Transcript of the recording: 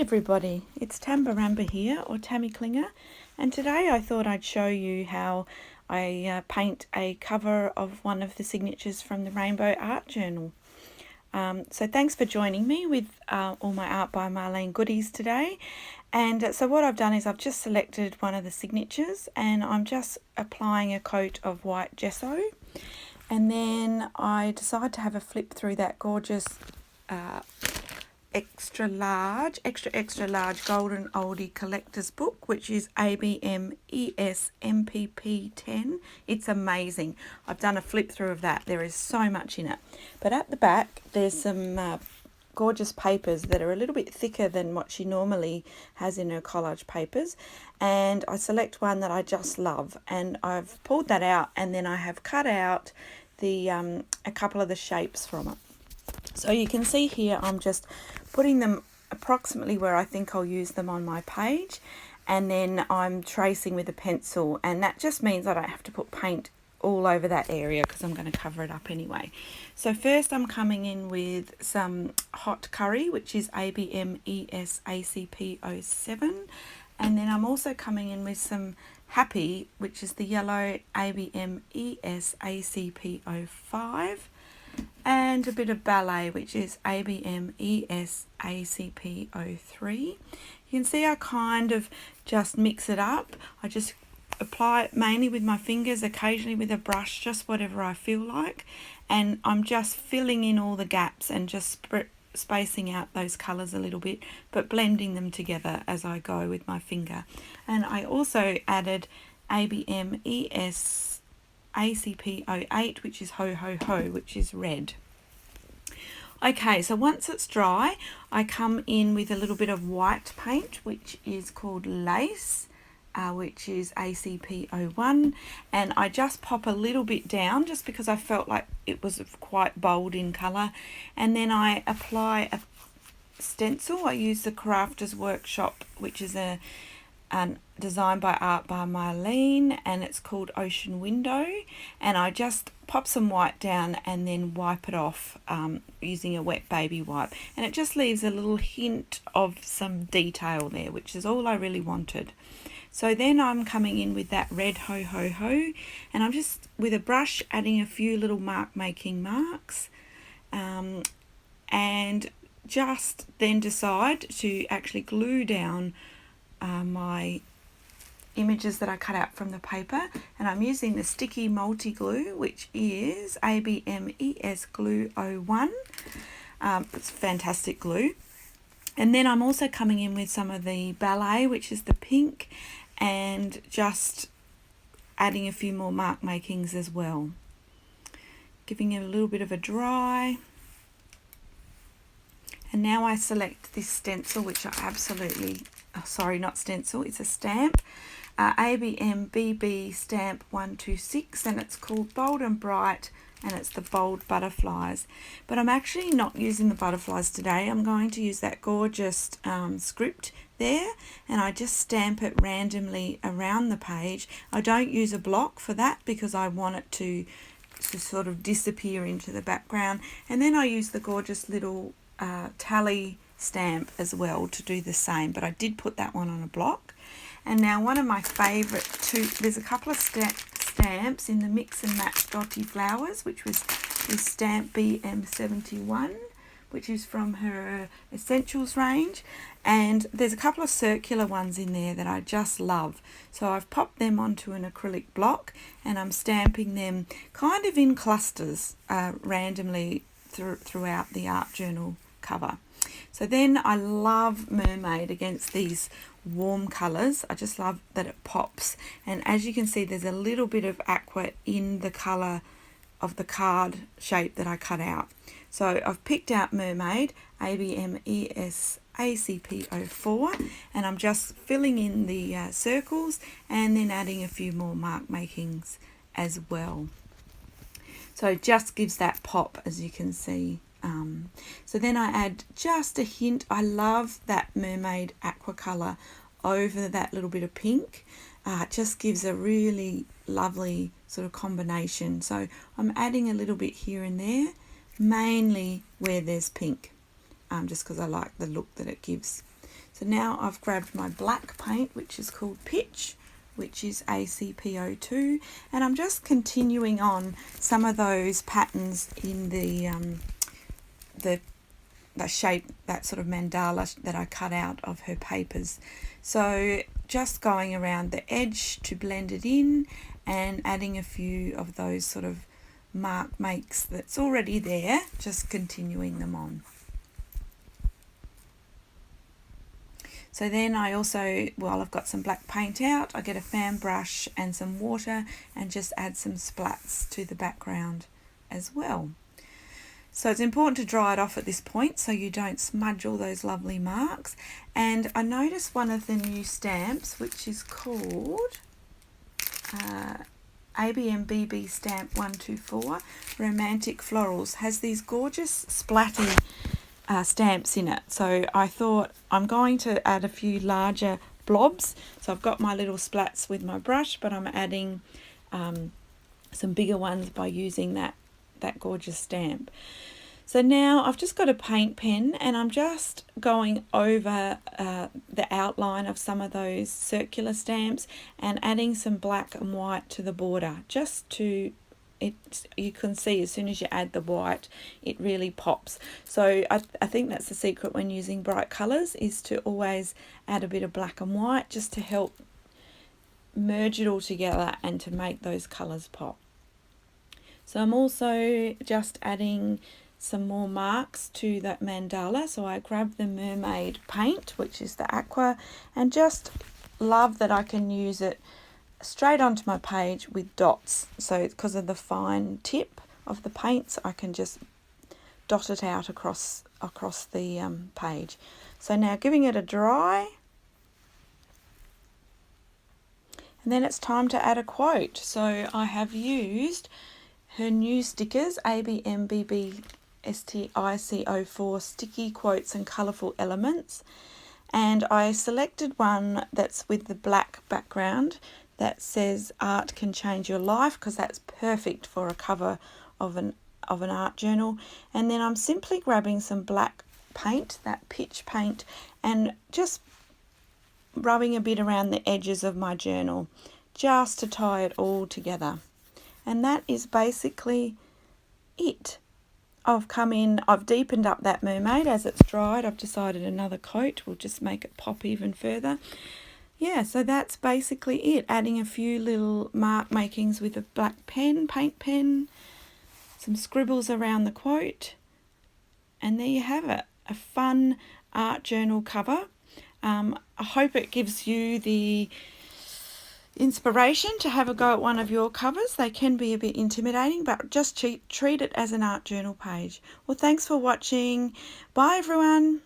everybody, it's Tambarambaa here, or Tammy Klinger, and today I thought I'd show you how I paint a cover of one of the signatures from the Rainbow Art Journal. So thanks for joining me with all my Art by Marlene goodies today. And so what I've done is I've just selected one of the signatures and I'm just applying a coat of white gesso, and then I decide to have a flip through that gorgeous extra large golden oldie collector's book, which is ABM ES MPP 10. It's amazing. I've done a flip through of that. There is so much in it. But at the back there's some gorgeous papers that are a little bit thicker than what she normally has in her collage papers, and I select one that I just love, and I've pulled that out, and then I have cut out the a couple of the shapes from it. So you can see here I'm just putting them approximately where I think I'll use them on my page, and then I'm tracing with a pencil, and that just means I don't have to put paint all over that area because I'm going to cover it up anyway. So first I'm coming in with some hot curry, which is ABM ES ACP 07, and then I'm also coming in with some happy, which is the yellow ABM ES ACP 05, and a bit of ballet, which is ABM ES ACP 03. You can see I kind of just mix it up. I just apply it mainly with my fingers, occasionally with a brush, just whatever I feel like, and I'm just filling in all the gaps and just spacing out those colours a little bit, but blending them together as I go with my finger. And I also added ABM ES ACP 08, which is ho ho ho, which is red. Okay, so once it's dry, I come in with a little bit of white paint, which is called lace, which is ACP 01, and I just pop a little bit down just because I felt like it was quite bold in colour, and then I apply a stencil. I use the Crafters Workshop, which is a designed by Art by Marlene, and it's called Ocean Window, and I just pop some white down and then wipe it off using a wet baby wipe, and it just leaves a little hint of some detail there, which is all I really wanted. So then I'm coming in with that red ho ho ho, and I'm just with a brush adding a few little making marks, and just then decide to actually glue down my images that I cut out from the paper, and I'm using the sticky multi glue, which is ABM ES Glue 01. It's fantastic glue. And then I'm also coming in with some of the ballet, which is the pink, and just adding a few more mark makings as well, giving it a little bit of a dry. And now I select this stencil, which I absolutely, sorry, not stencil, it's a stamp, ABM BB stamp 126, and it's called Bold and Bright, and it's the bold butterflies. But I'm actually not using the butterflies today. I'm going to use that gorgeous script there, and I just stamp it randomly around the page. I don't use a block for that because I want it to sort of disappear into the background, and then I use the gorgeous little tally stamp as well to do the same, but I did put that one on a block. And now one of my favourite there's a couple of stamps in the Mix and Match Dotty Flowers, which was this stamp BM71, which is from her Essentials range, and there's a couple of circular ones in there that I just love. So I've popped them onto an acrylic block, and I'm stamping them kind of in clusters randomly throughout the art journal cover. So then I love Mermaid against these warm colours. I just love that it pops, and as you can see there's a little bit of aqua in the colour of the card shape that I cut out. So I've picked out Mermaid ABM ES ACP 04, and I'm just filling in the circles and then adding a few more mark makings as well. So it just gives that pop, as you can see. So then I add just a hint. I love that Mermaid aqua colour over that little bit of pink. It just gives a really lovely sort of combination. So I'm adding a little bit here and there, mainly where there's pink, just because I like the look that it gives. So now I've grabbed my black paint, which is called Pitch, which is ACPO2, and I'm just continuing on some of those patterns in the shape, that sort of mandala that I cut out of her papers. So just going around the edge to blend it in and adding a few of those sort of mark makes that's already there, just continuing them on. So then I also, while I've got some black paint out, I get a fan brush and some water and just add some splats to the background as well. So it's important to dry it off at this point so you don't smudge all those lovely marks. And I noticed one of the new stamps, which is called ABM BB Stamp 124 Romantic Florals, has these gorgeous splatty stamps in it. So I thought I'm going to add a few larger blobs. So I've got my little splats with my brush, but I'm adding some bigger ones by using that gorgeous stamp. So now I've just got a paint pen and I'm just going over the outline of some of those circular stamps and adding some black and white to the border, just to you can see as soon as you add the white it really pops. So I think that's the secret when using bright colours, is to always add a bit of black and white just to help merge it all together and to make those colours pop. So I'm also just adding some more marks to that mandala. So I grabbed the Mermaid paint, which is the aqua, and just love that I can use it straight onto my page with dots. So because of the fine tip of the paints, I can just dot it out across the page. So now giving it a dry, and then it's time to add a quote. So I have used her new stickers, ABM STICO4 Sticky Quotes and Colourful Elements, and I selected one that's with the black background that says art can change your life, because that's perfect for a cover of an art journal. And then I'm simply grabbing some black paint, that pitch paint, and just rubbing a bit around the edges of my journal just to tie it all together. And that is basically it. I've deepened up that mermaid as it's dried. I've decided another coat will just make it pop even further. Yeah, so that's basically it. Adding a few little mark makings with a black pen, paint pen, some scribbles around the quote, and there you have it, a fun art journal cover. I hope it gives you the inspiration to have a go at one of your covers. They can be a bit intimidating, but just treat it as an art journal page. Well, thanks for watching. Bye everyone.